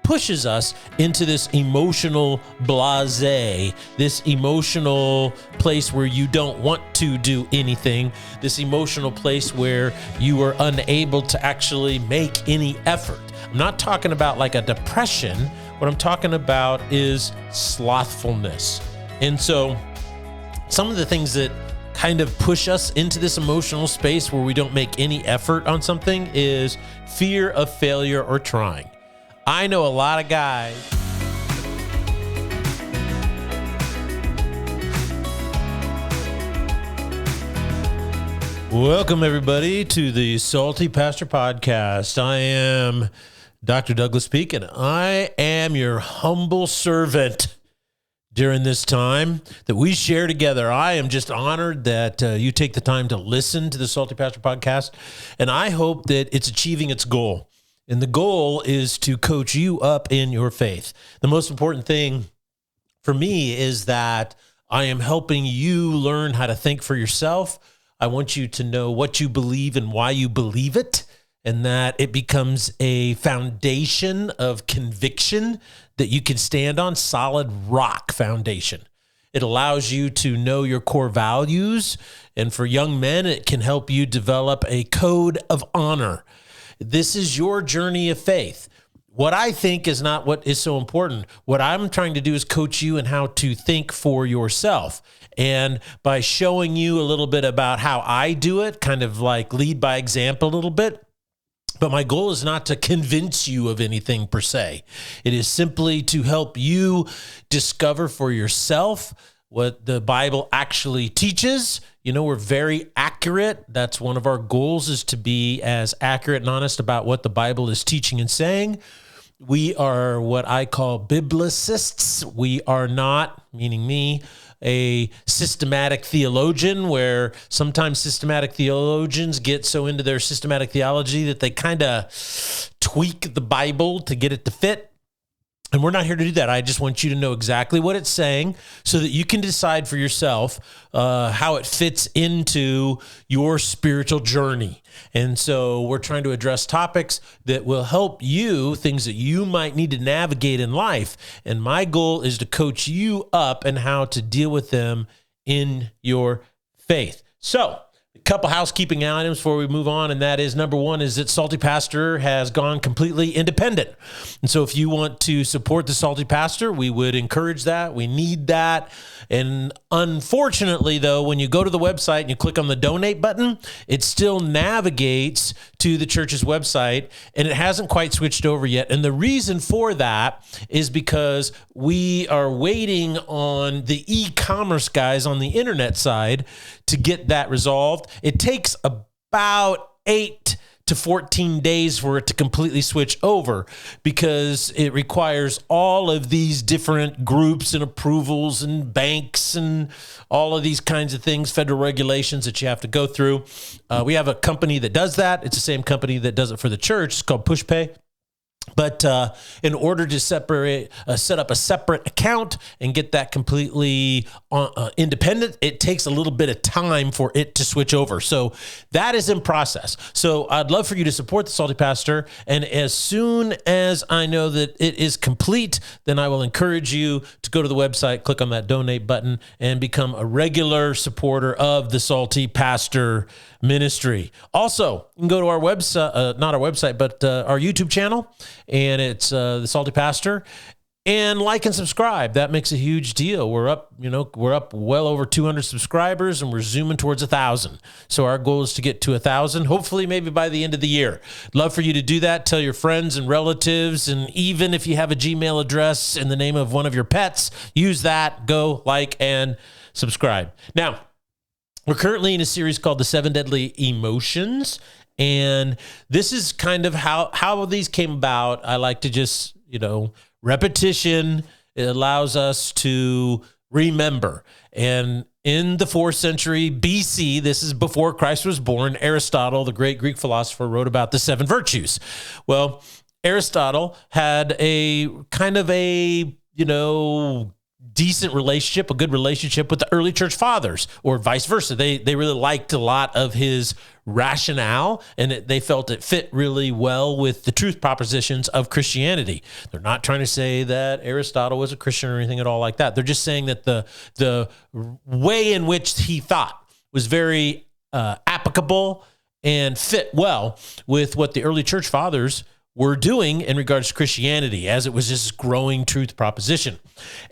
pushes us into this emotional blasé, this emotional place where you don't want to do anything, this emotional place where you are unable to actually make any effort. I'm not talking about like a depression. What I'm talking about is slothfulness. And so some of the things that kind of push us into this emotional space where we don't make any effort on something is fear of failure or trying. I know a lot of guys Welcome, everybody, to the Salty Pastor Podcast. I am Dr. Douglas Peak, and I am your humble servant during this time that we share together. I am just honored that you take the time to listen to the Salty Pastor Podcast, and I hope that it's achieving its goal. And the goal is to coach you up in your faith. The most important thing for me is that I am helping you learn how to think for yourself. I want you to know what you believe and why you believe it, and that it becomes a foundation of conviction that you can stand on, solid rock foundation. It allows you to know your core values, and for young men, it can help you develop a code of honor. This is your journey of faith. What I think is not what is so important. What I'm trying to do is coach you in how to think for yourself. And by showing you a little bit about how I do it, kind of like lead by example a little bit. But my goal is not to convince you of anything per se. It is simply to help you discover for yourself what the Bible actually teaches. You know, we're very accurate. That's one of our goals, is to be as accurate and honest about what the Bible is teaching and saying. We are what I call biblicists. We are not, meaning me, a systematic theologian, where sometimes systematic theologians get so into their systematic theology that they kind of tweak the Bible to get it to fit. And we're not here to do that. I just want you to know exactly what it's saying so that you can decide for yourself how it fits into your spiritual journey. And so we're trying to address topics that will help you, things that you might need to navigate in life. And my goal is to coach you up and how to deal with them in your faith. So, a couple housekeeping items before we move on, and that is, number one, is that Salty Pastor has gone completely independent. And so if you want to support the Salty Pastor, we would encourage that. We need that. And unfortunately, though, when you go to the website and you click on the donate button, it still navigates to the church's website, and it hasn't quite switched over yet. And the reason for that is because we are waiting on the e-commerce guys on the internet side to get that resolved. It takes about 8 to 14 days for it to completely switch over, because it requires all of these different groups and approvals and banks and all of these kinds of things, federal regulations that you have to go through. We have a company that does that. It's the same company that does it for the church. It's called PushPay. But in order to set up a separate account and get that completely independent, it takes a little bit of time for it to switch over. So that is in process. So I'd love for you to support the Salty Pastor. And as soon as I know that it is complete, then I will encourage you to go to the website, click on that donate button, and become a regular supporter of the Salty Pastor ministry. Also, you can go to our website, not our website, but our YouTube channel, and it's the Salty Pastor, and like and subscribe. That makes a huge deal. We're up well over 200 subscribers, and we're zooming towards 1,000. So our goal is to get to 1,000, hopefully maybe by the end of the year. Love for you to do that. Tell your friends and relatives, and even if you have a Gmail address in the name of one of your pets, use that. Go like and subscribe. Now, we're currently in a series called The 7 Deadly Emotions, and this is kind of how these came about. I like to just, repetition. It allows us to remember. And in the 4th century BC, this is before Christ was born, Aristotle, the great Greek philosopher, wrote about the 7 virtues. Well, Aristotle had a kind of a, decent relationship, a good relationship with the early church fathers, or vice versa. They really liked a lot of his rationale, and they felt it fit really well with the truth propositions of Christianity. They're not trying to say that Aristotle was a Christian or anything at all like that. They're just saying that the way in which he thought was very applicable and fit well with what the early church fathers were doing in regards to Christianity, as it was this growing truth proposition.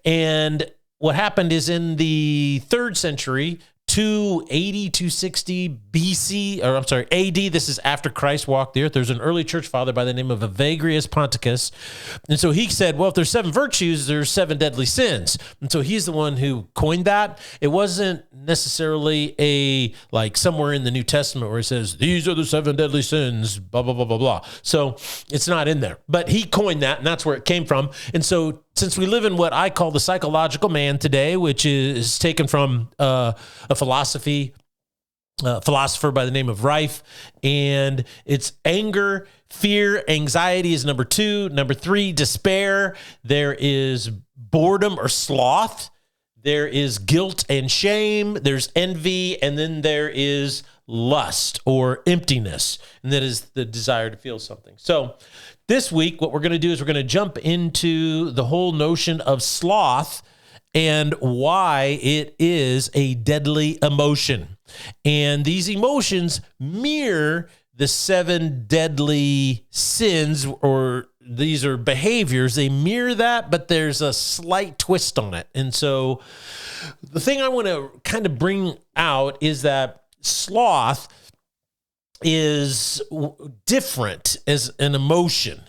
And what happened is in the 3rd century, 280, 260 BC, or I'm sorry, AD, this is after Christ walked the earth, there's an early church father by the name of Evagrius Ponticus. And so he said, well, if there's 7 virtues, there's 7 deadly sins. And so he's the one who coined that. It wasn't necessarily like somewhere in the New Testament where it says, these are the 7 deadly sins, blah, blah, blah, blah, blah. So it's not in there. But he coined that, and that's where it came from. And so since we live in what I call the psychological man today, which is taken from a philosopher by the name of Rife, and it's anger, fear, anxiety is number 2. Number 3, despair. There is boredom or sloth. There is guilt and shame. There's envy, and then there is lust or emptiness, and that is the desire to feel something. So this week, what we're going to do is we're going to jump into the whole notion of sloth and why it is a deadly emotion. And these emotions mirror the 7 deadly sins, or these are behaviors. They mirror that, but there's a slight twist on it. And so the thing I want to kind of bring out is that sloth is different as an emotion.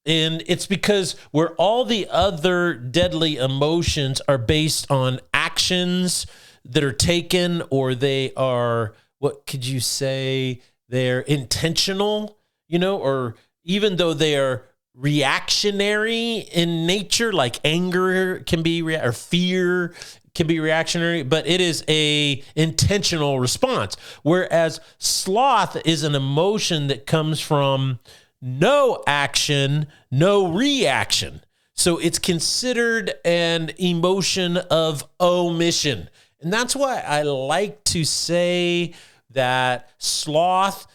And it's because where all the other deadly emotions are based on actions that are taken, or they are, what could you say, they're intentional, or even though they are reactionary in nature, like anger can be, or fear can be reactionary, but it is a intentional response. Whereas sloth is an emotion that comes from no action, no reaction. So it's considered an emotion of omission. And that's why I like to say that sloth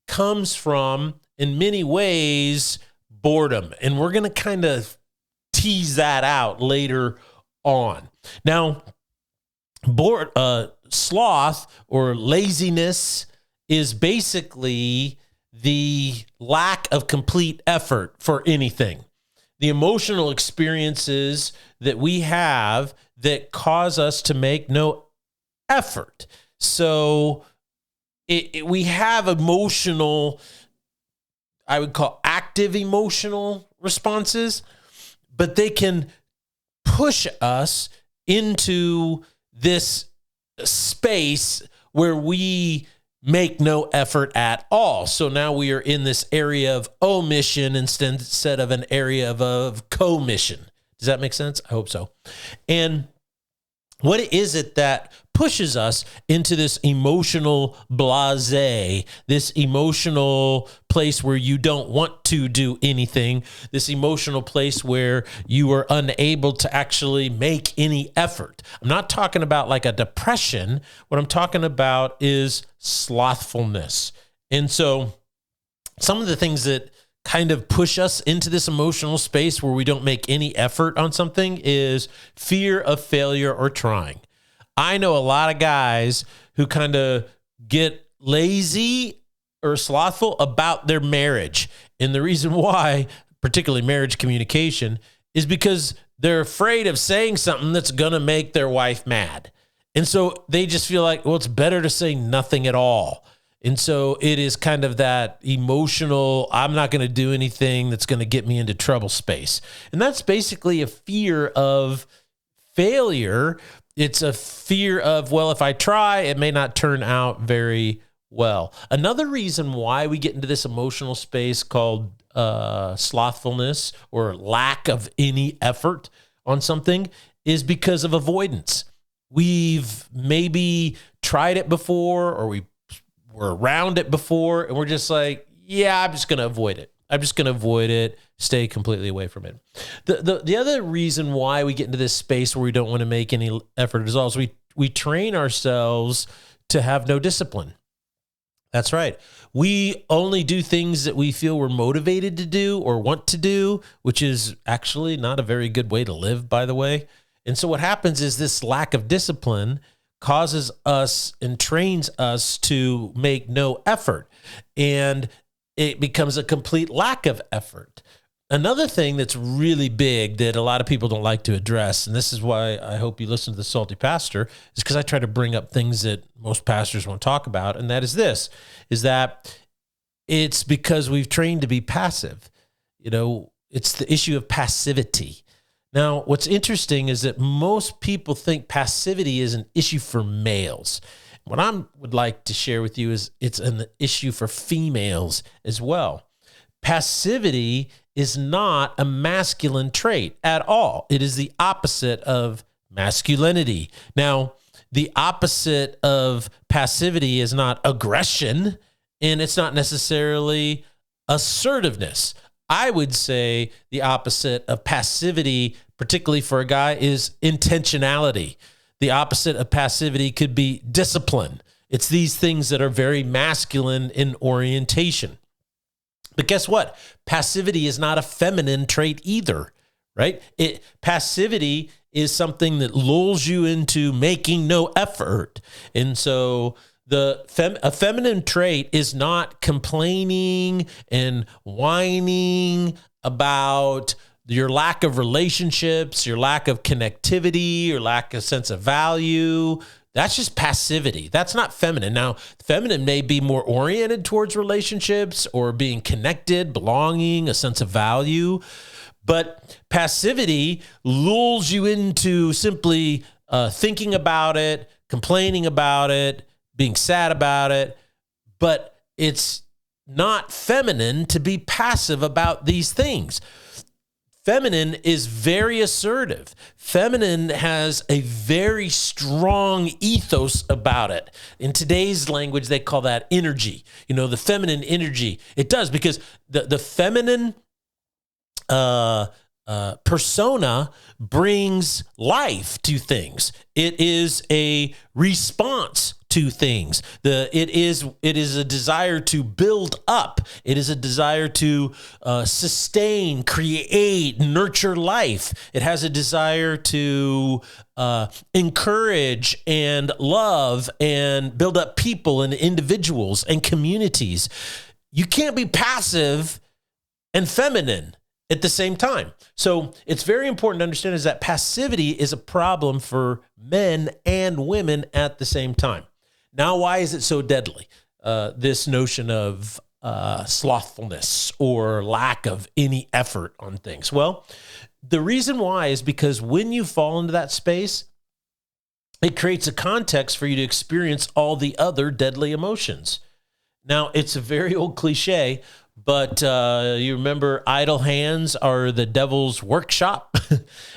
comes from, in many ways, boredom. And we're going to kind of tease that out later on. Now, sloth or laziness is basically the lack of complete effort for anything. The emotional experiences that we have that cause us to make no effort. So we have emotional, I would call active emotional responses, but they can push us into this space where we make no effort at all. So now we are in this area of omission instead of an area of commission. Does that make sense? I hope so. And what is it that pushes us into this emotional blasé, this emotional place where you don't want to do anything, this emotional place where you are unable to actually make any effort? I'm not talking about like a depression. What I'm talking about is slothfulness. And so some of the things that kind of push us into this emotional space where we don't make any effort on something is fear of failure or trying. I know a lot of guys who kind of get lazy or slothful about their marriage. And the reason why, particularly marriage communication, is because they're afraid of saying something that's going to make their wife mad. And so they just feel like, well, it's better to say nothing at all. And so it is kind of that emotional, I'm not going to do anything that's going to get me into trouble space. And that's basically a fear of failure. It's a fear of, well, if I try, it may not turn out very well. Another reason why we get into this emotional space called slothfulness or lack of any effort on something is because of avoidance. We've maybe tried it before, or we were around it before, and we're just like, yeah, I'm just going to avoid it. I'm just going to avoid it, stay completely away from it. The other reason why we get into this space where we don't want to make any effort at all is we train ourselves to have no discipline. That's right. We only do things that we feel we're motivated to do or want to do, which is actually not a very good way to live, by the way. And so what happens is this lack of discipline causes us and trains us to make no effort, and it becomes a complete lack of effort. Another thing that's really big that a lot of people don't like to address, and this is why I hope you listen to the Salty Pastor, is because I try to bring up things that most pastors won't talk about, and that is this, is that it's because we've trained to be passive. It's the issue of passivity. Now, what's interesting is that most people think passivity is an issue for males. What I would like to share with you is it's an issue for females as well. Passivity is not a masculine trait at all. It is the opposite of masculinity. Now, the opposite of passivity is not aggression, and it's not necessarily assertiveness. I would say the opposite of passivity, particularly for a guy, is intentionality. The opposite of passivity could be discipline. It's these things that are very masculine in orientation. But guess what? Passivity is not a feminine trait either, right? Passivity is something that lulls you into making no effort. And so a feminine trait is not complaining and whining about your lack of relationships, your lack of connectivity, your lack of sense of value. That's just passivity. That's not feminine. Now, feminine may be more oriented towards relationships or being connected, belonging, a sense of value. But passivity lulls you into simply thinking about it, complaining about it, being sad about it. But it's not feminine to be passive about these things. Feminine is very assertive. Feminine has a very strong ethos about it. In today's language, they call that energy. The feminine energy. It does, because the feminine persona brings life to things. It is a response to things. It is a desire to build up. It is a desire to sustain, create, nurture life. It has a desire to encourage and love and build up people and individuals and communities. You can't be passive and feminine at the same time. So it's very important to understand is that passivity is a problem for men and women at the same time. Now, why is it so deadly? This notion of slothfulness or lack of any effort on things. Well, the reason why is because when you fall into that space, it creates a context for you to experience all the other deadly emotions. Now, it's a very old cliche, but you remember idle hands are the devil's workshop?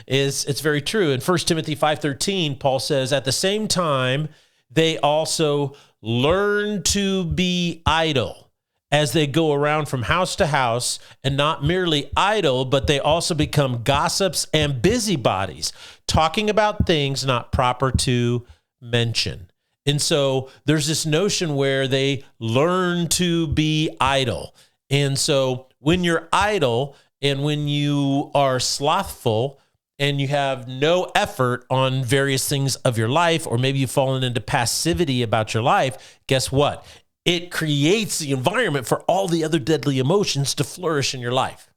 It's very true. In 1 Timothy 5:13, Paul says, at the same time, they also learn to be idle as they go around from house to house, and not merely idle, but they also become gossips and busybodies, talking about things not proper to mention. And so there's this notion where they learn to be idle. And so when you're idle and when you are slothful and you have no effort on various things of your life, or maybe you've fallen into passivity about your life, guess what? It creates the environment for all the other deadly emotions to flourish in your life.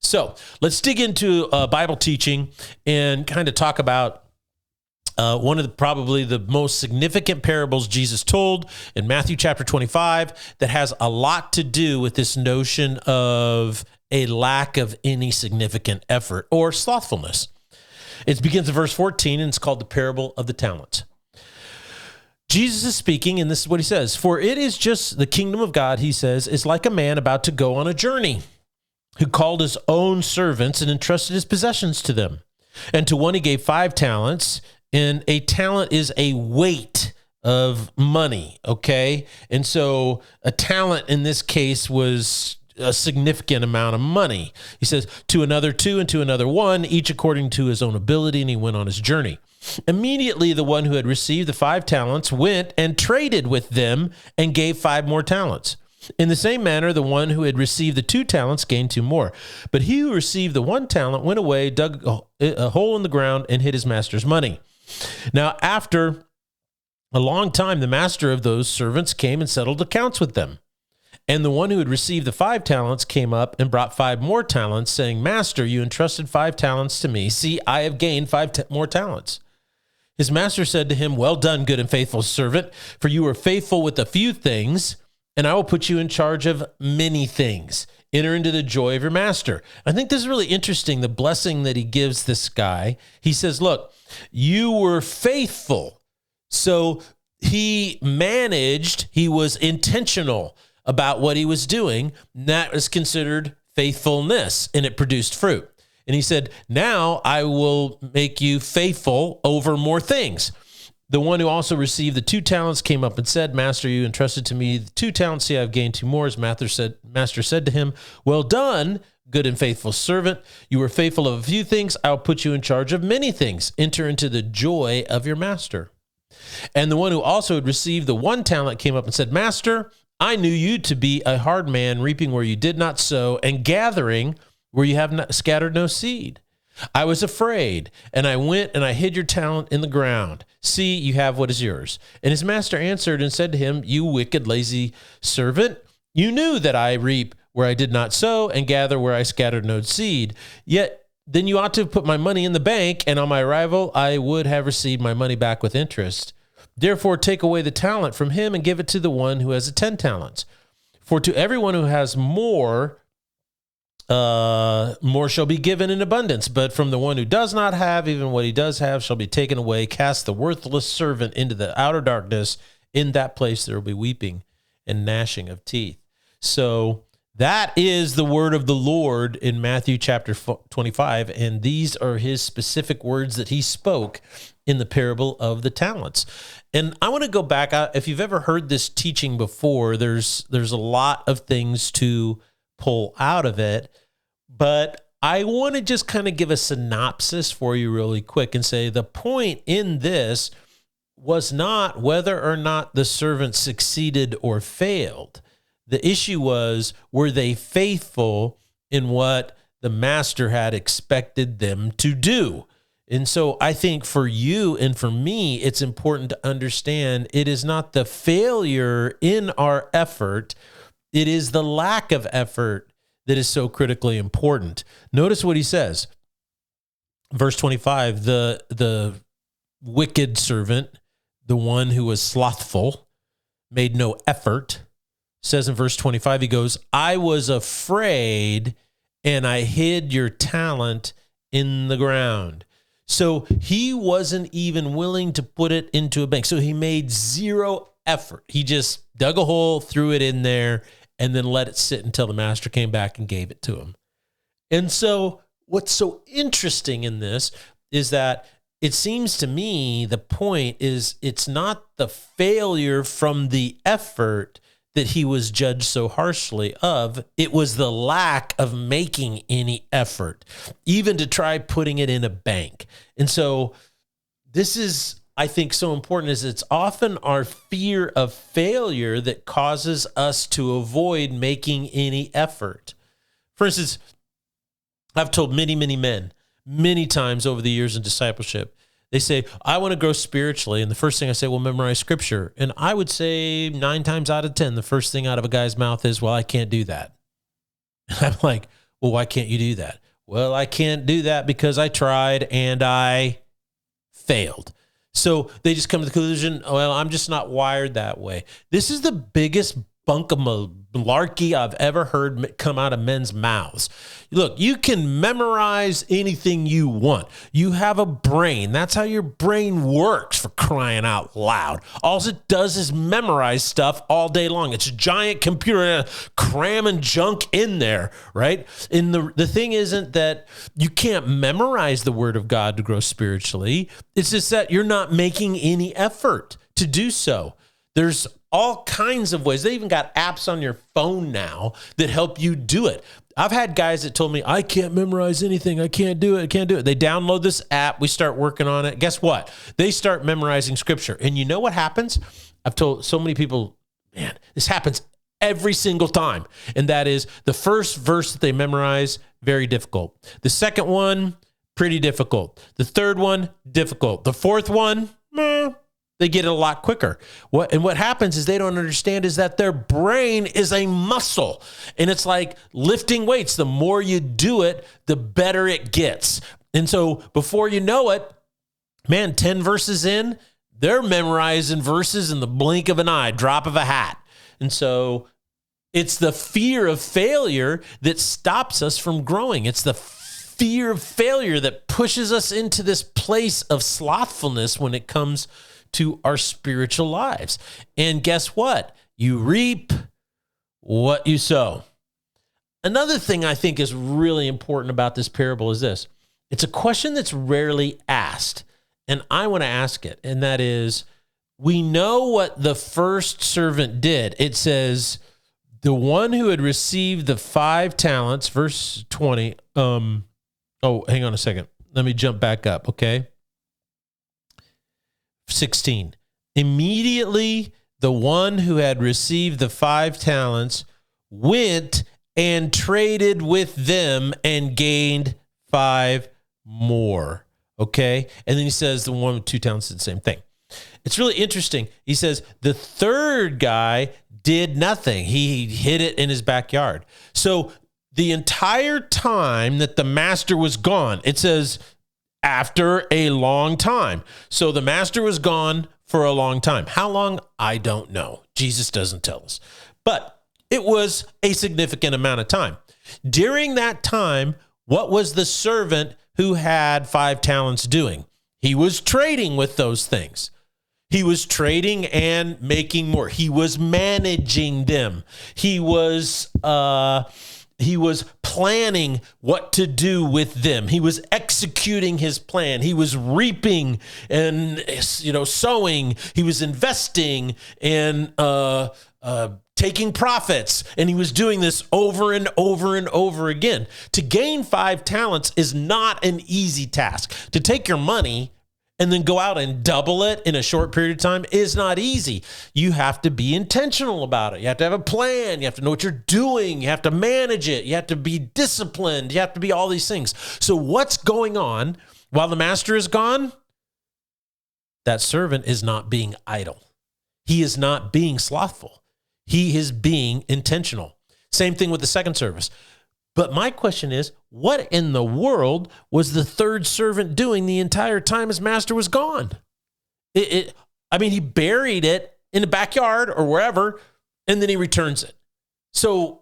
So let's dig into Bible teaching and kind of talk about one of probably the most significant parables Jesus told in Matthew chapter 25 that has a lot to do with this notion of a lack of any significant effort or slothfulness. It begins in verse 14, and it's called the parable of the talents. Jesus is speaking, and this is what he says. For it is just the kingdom of God, he says, is like a man about to go on a journey, who called his own servants and entrusted his possessions to them. And to one he gave 5 talents, and a talent is a weight of money, okay? And so a talent in this case was a significant amount of money. He says, to another 2 and to another 1, each according to his own ability, and he went on his journey. Immediately, the one who had received the 5 talents went and traded with them and gave 5 more talents. In the same manner, the one who had received the 2 talents gained 2 more. But he who received the 1 talent went away, dug a hole in the ground, and hid his master's money. Now, after a long time, the master of those servants came and settled accounts with them. And the one who had received the 5 talents came up and brought 5 more talents, saying, Master, you entrusted 5 talents to me. See, I have gained 5 more talents. His master said to him, Well done, good and faithful servant, for you were faithful with a few things, and I will put you in charge of many things. Enter into the joy of your master. I think this is really interesting, the blessing that he gives this guy. He says, look, you were faithful. So he was intentional about what he was doing. And that was considered faithfulness, and it produced fruit. And he said, now I will make you faithful over more things. The one who also received the 2 talents came up and said, Master, you entrusted to me the 2 talents. See, I've gained 2 more. His master said to him, Well done, good and faithful servant. You were faithful of a few things. I'll put you in charge of many things. Enter into the joy of your master. And the one who also had received the 1 talent came up and said, Master, I knew you to be a hard man, reaping where you did not sow and gathering where you have not scattered no seed. I was afraid, and I went and I hid your talent in the ground. See, you have what is yours. And his master answered and said to him, You wicked, lazy servant, you knew that I reap where I did not sow and gather where I scattered no seed. Yet then you ought to have put my money in the bank, and on my arrival I would have received my money back with interest. Therefore take away the talent from him and give it to the one who has 10 talents. For to everyone who has more shall be given in abundance. But from the one who does not have, even what he does have shall be taken away. Cast the worthless servant into the outer darkness. In that place there will be weeping and gnashing of teeth. So that is the word of the Lord in Matthew chapter 25. And these are his specific words that he spoke in the parable of the talents. And I want to go back. If you've ever heard this teaching before, there's a lot of things to pull out of it. But I want to just kind of give a synopsis for you really quick and say the point in this was not whether or not the servant succeeded or failed. The issue was, were they faithful in what the master had expected them to do? And so I think for you and for me, it's important to understand it is not the failure in our effort. It is the lack of effort that is so critically important. Notice what he says. Verse 25, the wicked servant, the one who was slothful, made no effort, says in verse 25, he goes, I was afraid and I hid your talent in the ground. So he wasn't even willing to put it into a bank. So he made zero effort. He just dug a hole, threw it in there, and then let it sit until the master came back and gave it to him. And so what's so interesting in this is that it seems to me the point is it's not the failure from the effort that he was judged so harshly of. It was the lack of making any effort, even to try putting it in a bank. And so this is, I think, so important is it's often our fear of failure that causes us to avoid making any effort. For instance, I've told many, many men, many times over the years in discipleship, they say, I want to grow spiritually. And the first thing I say, well, memorize scripture. And I would say 9 times out of 10, the first thing out of a guy's mouth is, well, I can't do that. And I'm like, well, why can't you do that? Well, I can't do that because I tried and I failed. So they just come to the conclusion, well, I'm just not wired that way. This is the biggest bunk of malarkey I've ever heard come out of men's mouths. Look, you can memorize anything you want. You have a brain. That's how your brain works, for crying out loud. All it does is memorize stuff all day long. It's a giant computer cramming junk in there, right? And the thing isn't that you can't memorize the word of God to grow spiritually. It's just that you're not making any effort to do so. There's all kinds of ways. They even got apps on your phone now that help you do it. I've had guys that told me, I can't memorize anything. I can't do it. I can't do it. They download this app. We start working on it. Guess what? They start memorizing scripture. And you know what happens? I've told so many people, man, this happens every single time. And that is the first verse that they memorize, very difficult. The second one, pretty difficult. The third one, difficult. The fourth one, they get it a lot quicker. What happens is they don't understand is that their brain is a muscle. And it's like lifting weights. The more you do it, the better it gets. And so before you know it, man, 10 verses in, they're memorizing verses in the blink of an eye, drop of a hat. And so it's the fear of failure that stops us from growing. It's the fear of failure that pushes us into this place of slothfulness when it comes to our spiritual lives. And guess what? You reap what you sow. Another thing I think is really important about this parable is this. It's a question that's rarely asked, and I want to ask it, and that is, we know what the first servant did. It says, the one who had received the 5 talents, verse 20. Hang on a second. Let me jump back up, okay? 16. Immediately, the one who had received the 5 talents went and traded with them and gained 5 more. Okay? And then he says the one with 2 talents did the same thing. It's really interesting. He says the third guy did nothing. He hid it in his backyard. So the entire time that the master was gone, it says after a long time. So the master was gone for a long time. How long? I don't know. Jesus doesn't tell us. But it was a significant amount of time. During that time, what was the servant who had 5 talents doing? He was trading with those things. He was trading and making more. He was managing them. He was planning what to do with them. He was executing his plan. He was reaping and, sowing. He was investing and taking profits. And he was doing this over and over and over again. To gain 5 talents is not an easy task. To take your money and then go out and double it in a short period of time is not easy. You have to be intentional about it. You have to have a plan. You have to know what you're doing. You have to manage it. You have to be disciplined. You have to be all these things. So what's going on while the master is gone? That servant is not being idle. He is not being slothful. He is being intentional. Same thing with the second service. But my question is, what in the world was the third servant doing the entire time his master was gone? He buried it in the backyard or wherever, and then he returns it. So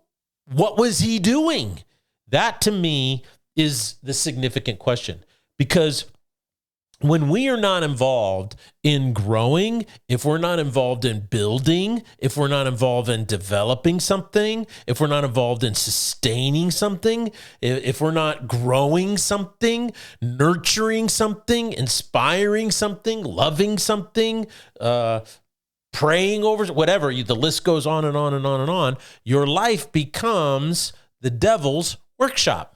what was he doing? That to me is the significant question, because when we are not involved in growing, if we're not involved in building, if we're not involved in developing something, if we're not involved in sustaining something, if we're not growing something, nurturing something, inspiring something, loving something, praying over whatever, the list goes on and on and on and on, your life becomes the devil's workshop.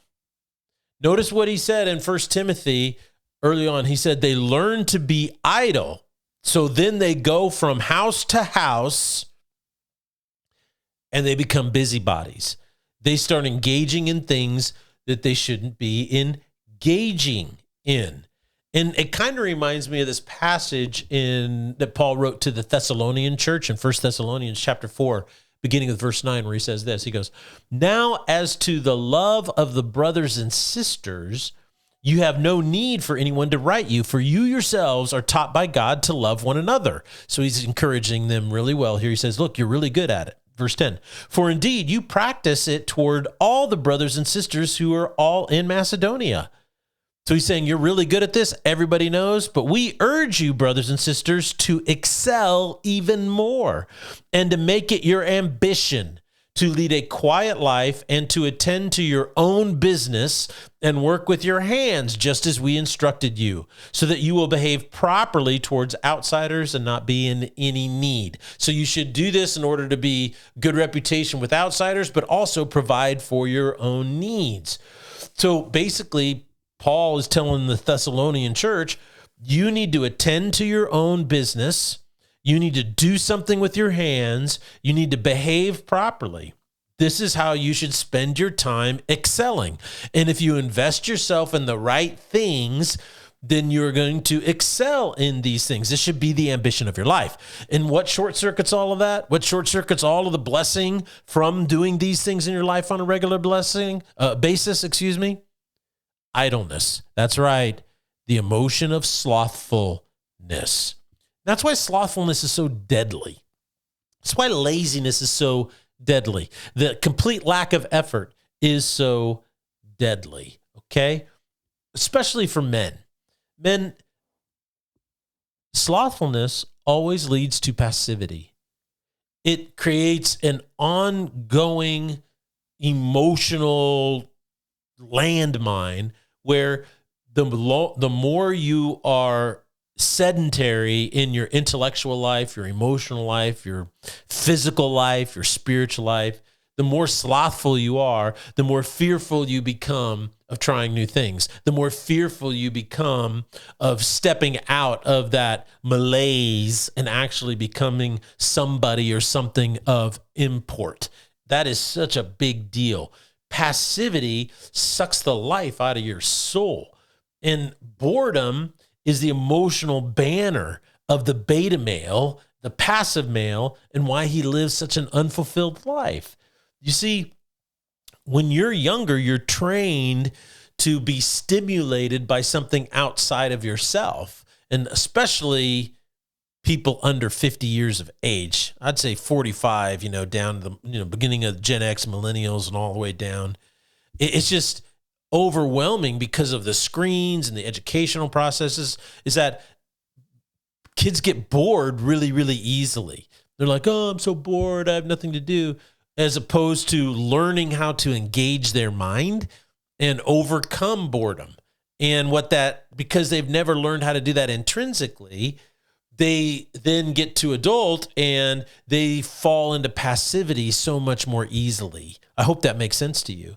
Notice what he said in 1 Timothy early on. He said they learn to be idle. So then they go from house to house and they become busybodies. They start engaging in things that they shouldn't be engaging in. And it kind of reminds me of this passage that Paul wrote to the Thessalonian church in 1 Thessalonians chapter 4, beginning with verse 9, where he says this. He goes, "Now as to the love of the brothers and sisters, you have no need for anyone to write you, for you yourselves are taught by God to love one another." So he's encouraging them really well here. He says, look, you're really good at it. Verse 10, "For indeed you practice it toward all the brothers and sisters who are all in Macedonia." So he's saying you're really good at this. Everybody knows, but we urge you, brothers and sisters, to excel even more and to make it your ambition to lead a quiet life and to attend to your own business and work with your hands, just as we instructed you, so that you will behave properly towards outsiders and not be in any need. So you should do this in order to be good reputation with outsiders, but also provide for your own needs. So basically, Paul is telling the Thessalonian church, you need to attend to your own business. You need to do something with your hands. You need to behave properly. This is how you should spend your time excelling. And if you invest yourself in the right things, then you're going to excel in these things. This should be the ambition of your life. And what short circuits all of that? What short circuits all of the blessing from doing these things in your life on a regular basis? Idleness. That's right. The emotion of slothfulness. That's why slothfulness is so deadly. That's why laziness is so deadly. The complete lack of effort is so deadly, okay? Especially for men. Men, slothfulness always leads to passivity. It creates an ongoing emotional landmine where the more you are sedentary in your intellectual life, your emotional life, your physical life, your spiritual life, the more slothful you are, the more fearful you become of trying new things, the more fearful you become of stepping out of that malaise and actually becoming somebody or something of import. That is such a big deal. Passivity sucks the life out of your soul. And boredom is the emotional banner of the beta male, the passive male, and why he lives such an unfulfilled life. You see, when you're younger, you're trained to be stimulated by something outside of yourself, and especially people under 50 years of age. I'd say 45, down to the beginning of Gen X, millennials, and all the way down. It's just overwhelming because of the screens and the educational processes, is that kids get bored really, really easily. They're like, oh, I'm so bored, I have nothing to do, as opposed to learning how to engage their mind and overcome boredom. And because they've never learned how to do that intrinsically, they then get to adult and they fall into passivity so much more easily. I hope that makes sense to you.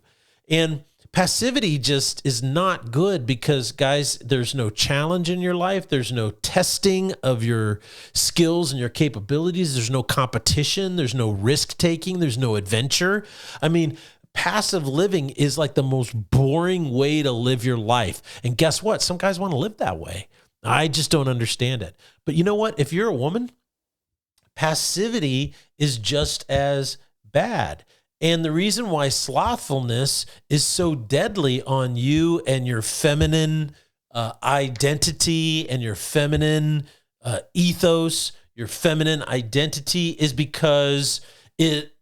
And passivity just is not good because, guys, there's no challenge in your life. There's no testing of your skills and your capabilities. There's no competition. There's no risk taking. There's no adventure. I mean, passive living is like the most boring way to live your life. And guess what? Some guys want to live that way. I just don't understand it. But you know what? If you're a woman, passivity is just as bad. And the reason why slothfulness is so deadly on you and your feminine identity and your feminine ethos, your feminine identity, is because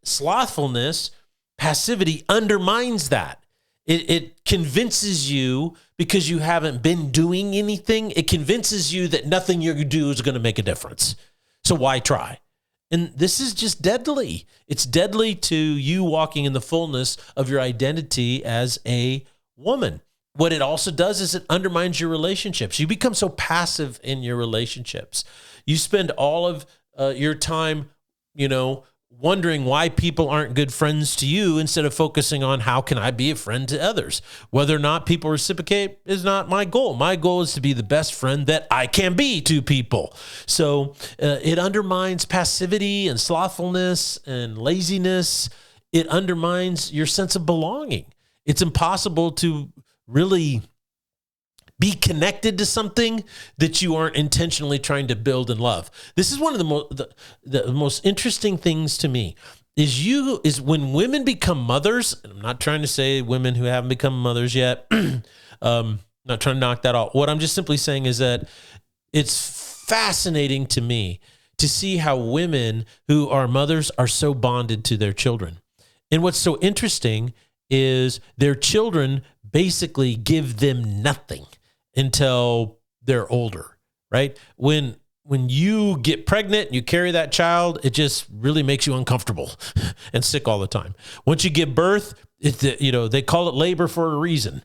slothfulness, passivity undermines that. It convinces you, because you haven't been doing anything, it convinces you that nothing you do is going to make a difference. So why try? And this is just deadly. It's deadly to you walking in the fullness of your identity as a woman. What it also does is it undermines your relationships. You become so passive in your relationships. You spend all of your time, wondering why people aren't good friends to you instead of focusing on how can I be a friend to others. Whether or not people reciprocate is not my goal. My goal is to be the best friend that I can be to people. So it undermines passivity and slothfulness and laziness. It undermines your sense of belonging. It's impossible to really be connected to something that you aren't intentionally trying to build and love. This is one of the most interesting things to me is when women become mothers. And I'm not trying to say women who haven't become mothers yet. Not trying to knock that off. What I'm just simply saying is that it's fascinating to me to see how women who are mothers are so bonded to their children. And what's so interesting is their children basically give them nothing until they're older, right? When when you get pregnant, you carry that child, it just really makes you uncomfortable and sick all the time. Once you give birth, they call it labor for a reason.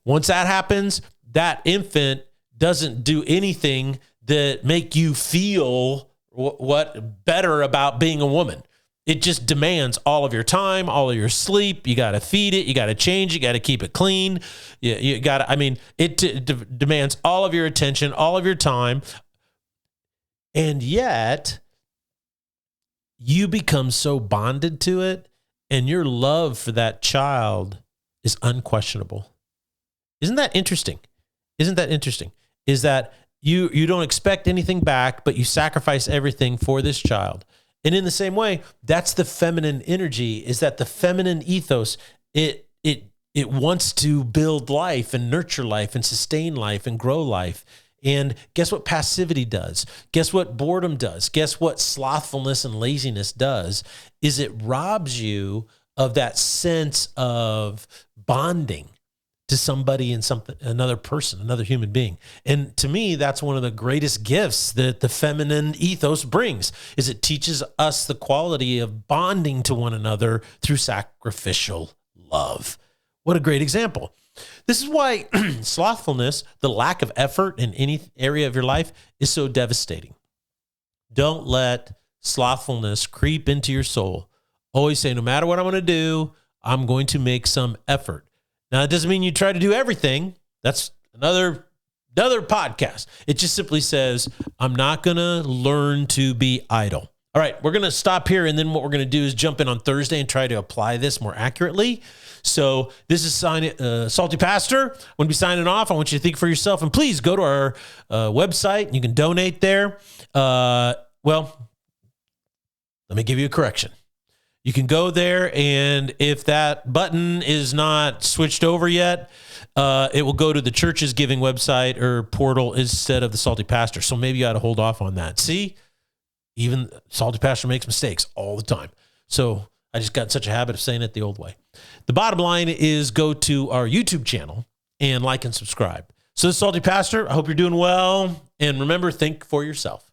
Once that happens, that infant doesn't do anything that make you feel what better about being a woman. It just demands all of your time, all of your sleep. You got to feed it. You got to change it. You got to keep it clean. You got to, it demands all of your attention, all of your time. And yet you become so bonded to it, and your love for that child is unquestionable. Isn't that interesting? Is that you don't expect anything back, but you sacrifice everything for this child. And in the same way, that's the feminine energy, is that the feminine ethos, it wants to build life and nurture life and sustain life and grow life. And guess what passivity does? Guess what boredom does? Guess what slothfulness and laziness does? Is it robs you of that sense of bonding to somebody and another person, another human being. And to me, that's one of the greatest gifts that the feminine ethos brings, is it teaches us the quality of bonding to one another through sacrificial love. What a great example. This is why slothfulness, the lack of effort in any area of your life, is so devastating. Don't let slothfulness creep into your soul. Always say, no matter what I'm going to do, I'm going to make some effort. Now, it doesn't mean you try to do everything. That's another podcast. It just simply says, I'm not going to learn to be idle. All right, we're going to stop here, and then what we're going to do is jump in on Thursday and try to apply this more accurately. So this is Salty Pastor. I'm going to be signing off. I want you to think for yourself, and please go to our website. You can donate there. Well, let me give you a correction. You can go there, and if that button is not switched over yet, it will go to the church's giving website or portal instead of the Salty Pastor. So maybe you ought to hold off on that. See, even Salty Pastor makes mistakes all the time. So I just got such a habit of saying it the old way. The bottom line is go to our YouTube channel and like and subscribe. So this is Salty Pastor. I hope you're doing well. And remember, think for yourself.